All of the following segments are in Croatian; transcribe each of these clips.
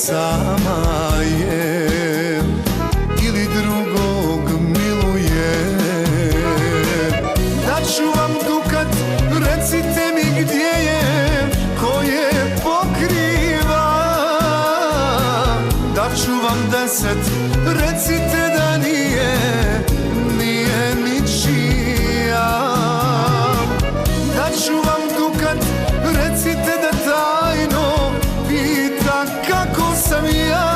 sama je ili drugog miluje. Daću vam dukat, recite mi gdje je, ko je pokriva. Daću vam 10, recite da nije ničija. Daću vam dukat, recite da tajno pita kako sam ja.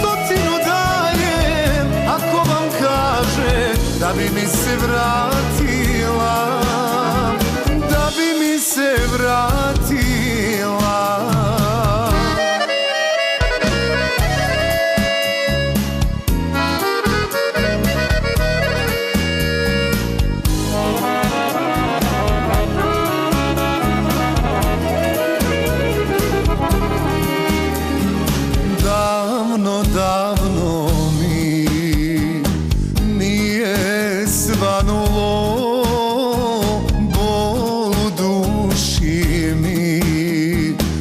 100 dajem ako vam kaže da bi mi se vratila, da bi mi se vratila. Davno mi nije svanulo, bol u duši mi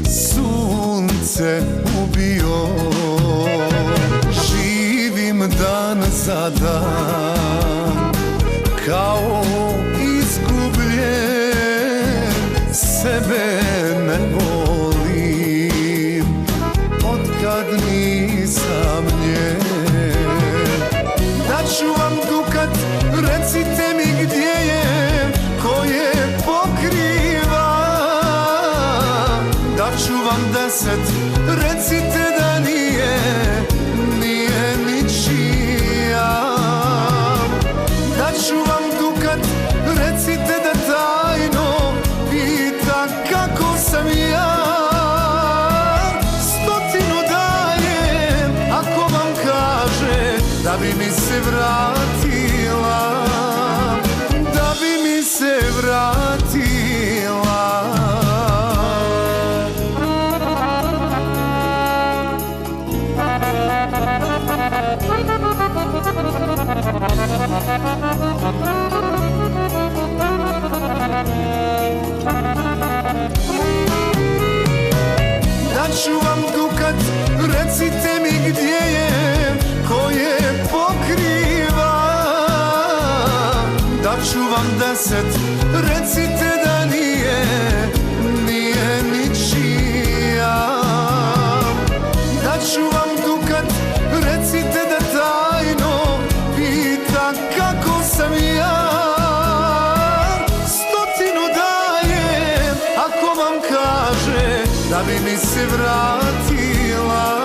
sunce ubio. Živim dan za dan kao izgubljen, sebe ne volim otkad nisam nje. Daću vam dukat, recite mi gdje je, ko je pokriva. Daću vam 10, recite da nije ničija. Daću vam dukat, recite da tajno pita kako sam ja. Da bi mi se vratila, da bi mi se vratila. Daću vam dukat, recite mi gdje je, ko je pokriva. Daću vam 10, recite da nije ničija. Daću vam dukat, recite da tajno pita kako sam ja. 100 dajem ako vam kaže da bi mi se vratila,